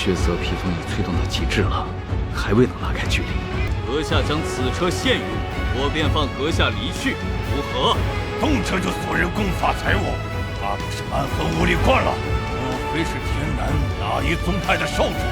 血色披风已催动到极致了，还未能拉开距离。阁下将此车献于我，我便放阁下离去，如何？动辄就索人攻法财物，怕不是蛮横无理惯了？莫非是天南哪一宗派的少主？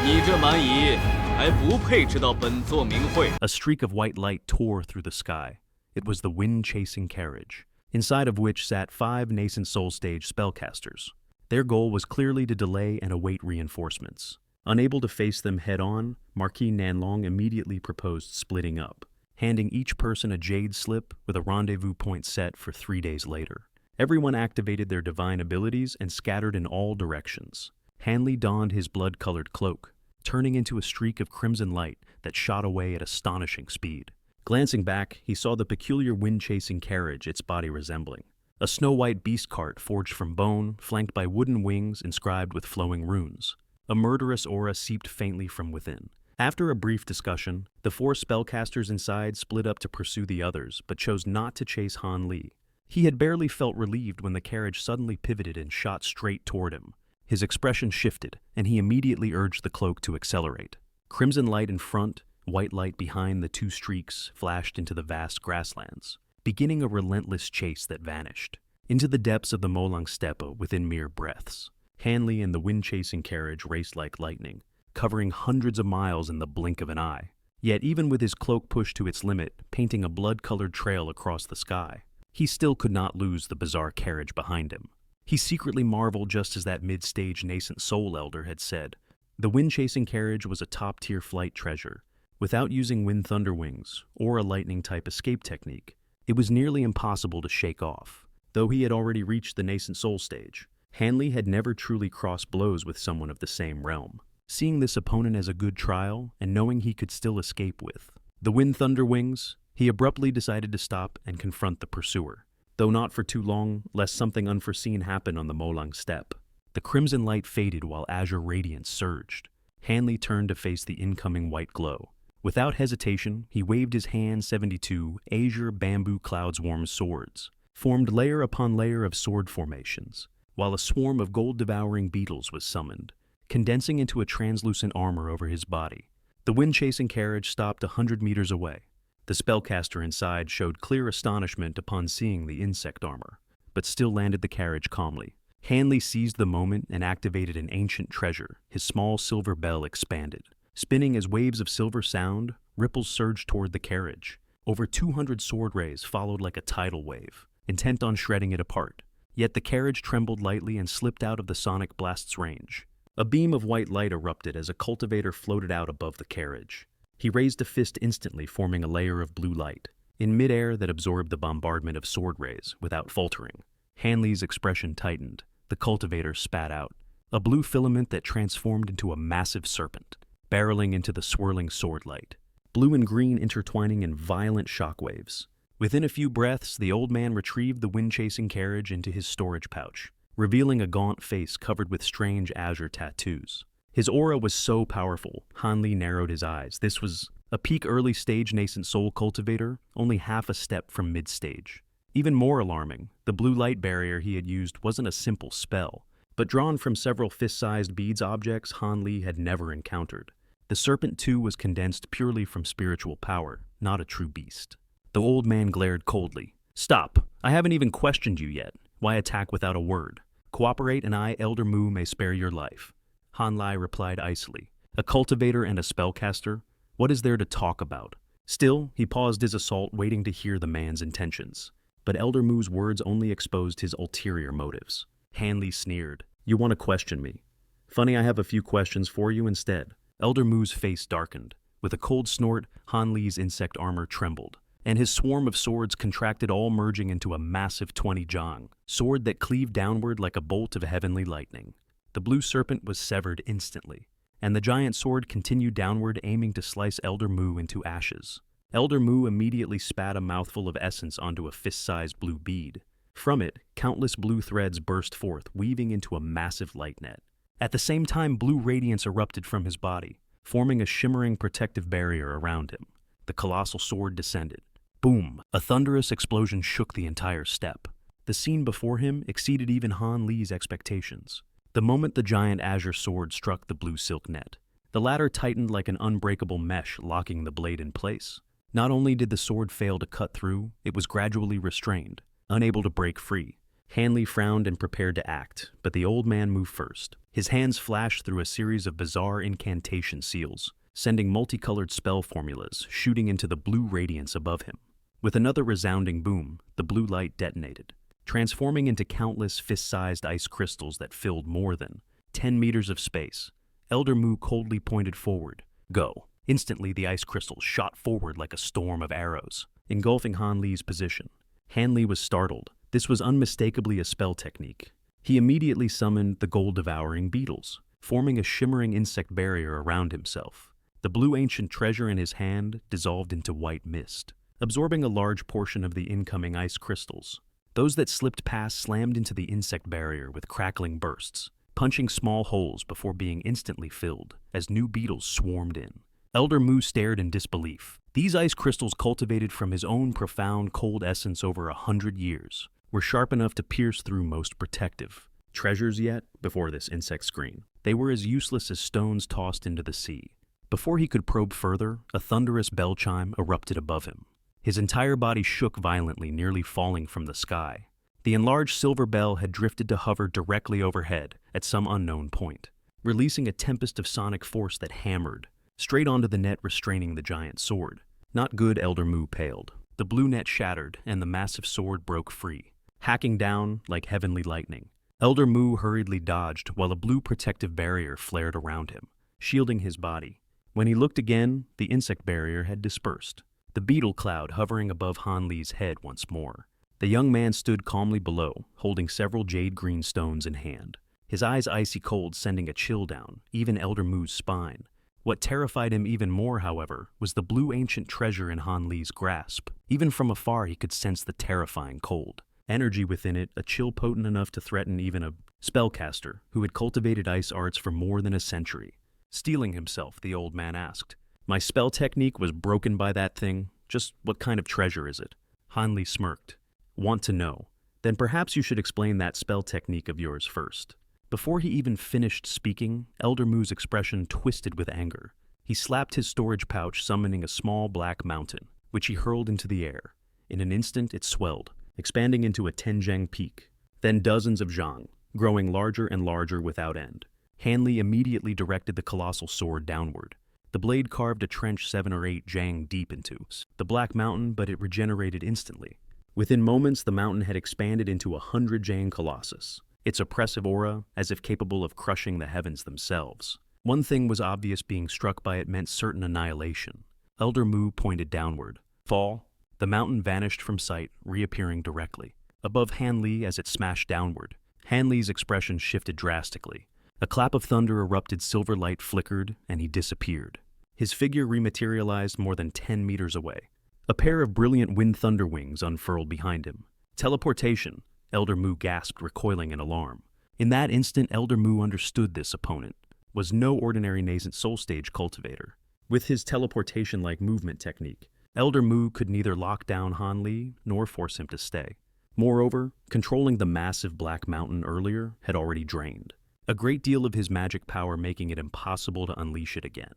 你这蛮夷还不配知道本座名讳。 A streak of white light tore through the sky. It was the wind-chasing carriage, inside of which sat 5 nascent soul stage spellcasters. Their goal was clearly to delay and await reinforcements. Unable to face them head-on, Marquis Nanlong immediately proposed splitting up, handing each person a jade slip with a rendezvous point set for 3 days later. Everyone activated their divine abilities and scattered in all directions. Hanley donned his blood-colored cloak, turning into a streak of crimson light that shot away at astonishing speed. Glancing back, he saw the peculiar wind-chasing carriage its body resembling. A snow-white beast cart forged from bone, flanked by wooden wings inscribed with flowing runes. A murderous aura seeped faintly from within. After a brief discussion, the 4 spellcasters inside split up to pursue the others, but chose not to chase Han Li. He had barely felt relieved when the carriage suddenly pivoted and shot straight toward him. His expression shifted, and he immediately urged the cloak to accelerate. Crimson light in front, white light behind the 2 streaks flashed into the vast grasslands, beginning a relentless chase that vanished into the depths of the Molang Steppe within mere breaths. Hanley and the wind-chasing carriage raced like lightning, covering hundreds of miles in the blink of an eye. Yet even with his cloak pushed to its limit, painting a blood-colored trail across the sky, he still could not lose the bizarre carriage behind him. He secretly marveled, just as that mid-stage nascent soul elder had said. The wind-chasing carriage was a top-tier flight treasure. Without using wind thunder wings or a lightning-type escape technique, it was nearly impossible to shake off. Though he had already reached the nascent soul stage, Hanley had never truly crossed blows with someone of the same realm. Seeing this opponent as a good trial, and knowing he could still escape with the wind thunder wings, he abruptly decided to stop and confront the pursuer. Though not for too long, lest something unforeseen happen on the Molang Steppe. The crimson light faded while azure radiance surged. Hanley turned to face the incoming white glow. Without hesitation, he waved his hand 72 azure bamboo cloud-swarm swords, formed layer upon layer of sword formations, while a swarm of gold-devouring beetles was summoned, condensing into a translucent armor over his body. The wind-chasing carriage stopped 100 meters away. The spellcaster inside showed clear astonishment upon seeing the insect armor, but still landed the carriage calmly. Hanley seized the moment and activated an ancient treasure. His small silver bell expanded. Spinning as waves of silver sound, ripples surged toward the carriage. Over 200 sword rays followed like a tidal wave, intent on shredding it apart. Yet the carriage trembled lightly and slipped out of the sonic blast's range. A beam of white light erupted as a cultivator floated out above the carriage. He raised a fist instantly, forming a layer of blue light in midair that absorbed the bombardment of sword rays without faltering. Hanley's expression tightened. The cultivator spat out a blue filament that transformed into a massive serpent, barreling into the swirling sword light, blue and green intertwining in violent shockwaves. Within a few breaths, the old man retrieved the wind-chasing carriage into his storage pouch, revealing a gaunt face covered with strange azure tattoos. His aura was so powerful, Hanley narrowed his eyes. This was a peak early-stage nascent soul cultivator, only half a step from mid-stage. Even more alarming, the blue light barrier he had used wasn't a simple spell, but drawn from several fist-sized beads objects Hanley had never encountered. The serpent, too, was condensed purely from spiritual power, not a true beast. The old man glared coldly. "Stop! I haven't even questioned you yet. Why attack without a word? Cooperate and I, Elder Mu, may spare your life." Hanlei replied icily. "A cultivator and a spellcaster? What is there to talk about?" Still, he paused his assault, waiting to hear the man's intentions. But Elder Mu's words only exposed his ulterior motives. Hanley sneered. "You want to question me? Funny, I have a few questions for you instead." Elder Mu's face darkened. With a cold snort, Hanlei's insect armor trembled, and his swarm of swords contracted, all merging into a massive 20 jang, sword that cleaved downward like a bolt of heavenly lightning. The blue serpent was severed instantly, and the giant sword continued downward, aiming to slice Elder Mu into ashes. Elder Mu immediately spat a mouthful of essence onto a fist-sized blue bead. From it, countless blue threads burst forth, weaving into a massive light net. At the same time, blue radiance erupted from his body, forming a shimmering protective barrier around him. The colossal sword descended. Boom! A thunderous explosion shook the entire steppe. The scene before him exceeded even Han Li's expectations. The The moment the giant azure sword struck the blue silk net, the latter tightened like an unbreakable mesh, locking the blade in place. Not only did the sword fail to cut through, it was gradually restrained, unable to break free. Hanley frowned and prepared to act, but the old man moved first. His hands flashed through a series of bizarre incantation seals, sending multicolored spell formulas shooting into the blue radiance above him. With another resounding boom, the blue light detonated, transforming into countless fist-sized ice crystals that filled more than 10 meters of space. Elder Mu coldly pointed forward. Go. Instantly, the ice crystals shot forward like a storm of arrows, engulfing Han Li's position. Han Li was startled. This was unmistakably a spell technique. He immediately summoned the gold-devouring beetles, forming a shimmering insect barrier around himself. The blue ancient treasure in his hand dissolved into white mist, absorbing a large portion of the incoming ice crystals. Those that slipped past slammed into the insect barrier with crackling bursts, punching small holes before being instantly filled as new beetles swarmed in. Elder Mu stared in disbelief. These ice crystals, cultivated from his own profound cold essence over 100 years, were sharp enough to pierce through most protective treasures yet before this insect screen. They were as useless as stones tossed into the sea. Before he could probe further, a thunderous bell chime erupted above him. His entire body shook violently, nearly falling from the sky. The enlarged silver bell had drifted to hover directly overhead at some unknown point, releasing a tempest of sonic force that hammered straight onto the net, restraining the giant sword. Not good. Elder Mu paled. The blue net shattered, and the massive sword broke free, hacking down like heavenly lightning. Elder Mu hurriedly dodged while a blue protective barrier flared around him, shielding his body. When he looked again, the insect barrier had dispersed, the beetle cloud hovering above Han Li's head once more. The young man stood calmly below, holding several jade-green stones in hand, his eyes icy cold, sending a chill down even Elder Mu's spine. What terrified him even more, however, was the blue ancient treasure in Han Li's grasp. Even from afar, he could sense the terrifying cold energy within it, a chill potent enough to threaten even a spellcaster who had cultivated ice arts for more than a century. Steeling himself, the old man asked, "My spell technique was broken by that thing. Just what kind of treasure is it?" Han Li smirked. "Want to know? Then perhaps you should explain that spell technique of yours first." Before he even finished speaking, Elder Mu's expression twisted with anger. He slapped his storage pouch, summoning a small black mountain, which he hurled into the air. In an instant, it swelled, expanding into a Tenjang peak, then dozens of zhang, growing larger and larger without end. Han Li immediately directed the colossal sword downward. The blade carved a trench 7 or 8 zhang deep into the black mountain, but it regenerated instantly. Within moments, the mountain had expanded into 100 zhang colossus, its oppressive aura as if capable of crushing the heavens themselves. One thing was obvious: being struck by it meant certain annihilation. Elder Mu pointed downward. Fall. The mountain vanished from sight, reappearing directly above Han Li as it smashed downward. Han Li's expression shifted drastically. A clap of thunder erupted, silver light flickered, and he disappeared. His figure rematerialized more than 10 meters away. A pair of brilliant wind thunder wings unfurled behind him. Teleportation! Elder Mu gasped, recoiling in alarm. In that instant, Elder Mu understood this opponent was no ordinary nascent soul stage cultivator. With his teleportation-like movement technique, Elder Mu could neither lock down Han Li nor force him to stay. Moreover, controlling the massive black mountain earlier had already drained a great deal of his magic power, making it impossible to unleash it again.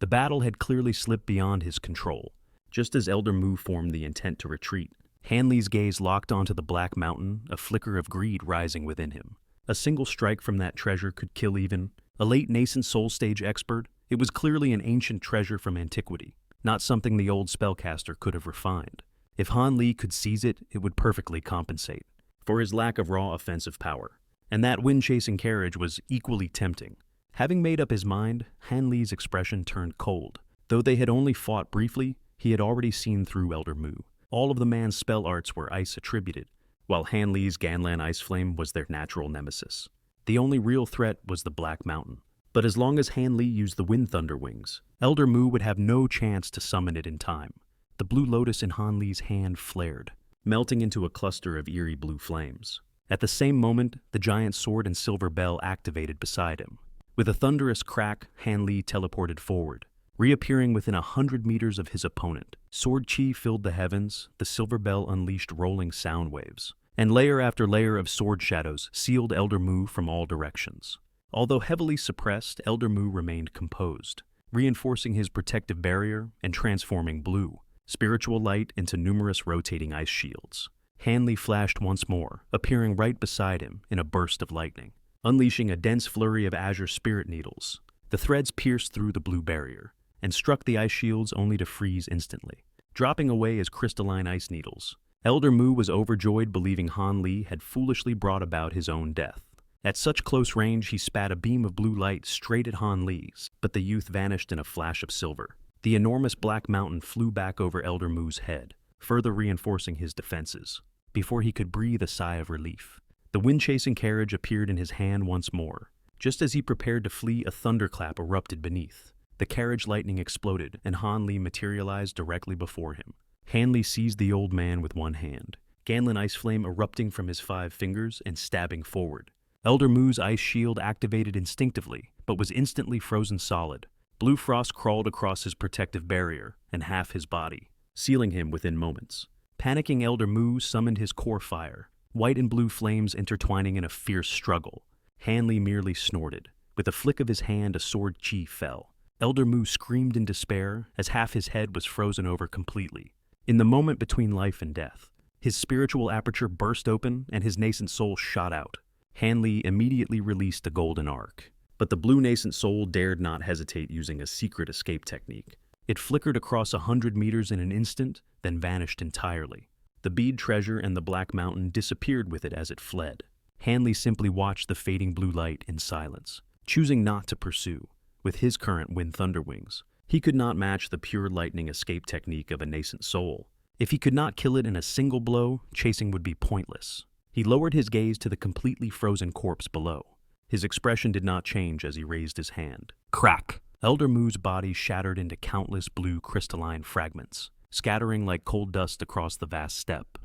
The battle had clearly slipped beyond his control. Just as Elder Mu formed the intent to retreat, Han Li's gaze locked onto the black mountain, a flicker of greed rising within him. A single strike from that treasure could kill even a late nascent soul stage expert. It was clearly an ancient treasure from antiquity, not something the old spellcaster could have refined. If Han Li could seize it, it would perfectly compensate for his lack of raw offensive power. And that wind-chasing carriage was equally tempting. Having made up his mind, Han Li's expression turned cold. Though they had only fought briefly, he had already seen through Elder Mu. All of the man's spell arts were ice attributed, while Han Li's Ganlan Ice Flame was their natural nemesis. The only real threat was the Black Mountain. But as long as Han Li used the Wind Thunder Wings, Elder Mu would have no chance to summon it in time. The blue lotus in Han Li's hand flared, melting into a cluster of eerie blue flames. At the same moment, the giant sword and silver bell activated beside him. With a thunderous crack, Han Li teleported forward, reappearing within 100 meters of his opponent. Sword chi filled the heavens, the silver bell unleashed rolling sound waves, and layer after layer of sword shadows sealed Elder Mu from all directions. Although heavily suppressed, Elder Mu remained composed, reinforcing his protective barrier and transforming blue, spiritual light into numerous rotating ice shields. Hanli flashed once more, appearing right beside him in a burst of lightning, unleashing a dense flurry of azure spirit needles. The threads pierced through the blue barrier and struck the ice shields only to freeze instantly, dropping away as crystalline ice needles. Elder Mu was overjoyed, believing Han Li had foolishly brought about his own death. At such close range, he spat a beam of blue light straight at Han Li's, but the youth vanished in a flash of silver. The enormous black mountain flew back over Elder Mu's head, further reinforcing his defenses. Before he could breathe a sigh of relief, the wind-chasing carriage appeared in his hand once more. Just as he prepared to flee, a thunderclap erupted beneath. The carriage lightning exploded, and Han Li materialized directly before him. Han Li seized the old man with one hand, Ganlin ice flame erupting from his 5 fingers and stabbing forward. Elder Mu's ice shield activated instinctively, but was instantly frozen solid. Blue frost crawled across his protective barrier and half his body, sealing him within moments. Panicking, Elder Mu summoned his core fire, white and blue flames intertwining in a fierce struggle. Han Li merely snorted. With a flick of his hand, a sword chi fell. Elder Mu screamed in despair as half his head was frozen over completely. In the moment between life and death, his spiritual aperture burst open and his nascent soul shot out. Han Li immediately released the golden arc, but the blue nascent soul dared not hesitate, using a secret escape technique. It flickered across 100 meters in an instant, then vanished entirely. The bead treasure and the black mountain disappeared with it as it fled. Han Li simply watched the fading blue light in silence, choosing not to pursue. With his current wind thunder wings, he could not match the pure lightning escape technique of a nascent soul. If he could not kill it in a single blow, chasing would be pointless. He lowered his gaze to the completely frozen corpse below. His expression did not change as he raised his hand. Crack! Elder Mu's body shattered into countless blue crystalline fragments, scattering like cold dust across the vast steppe.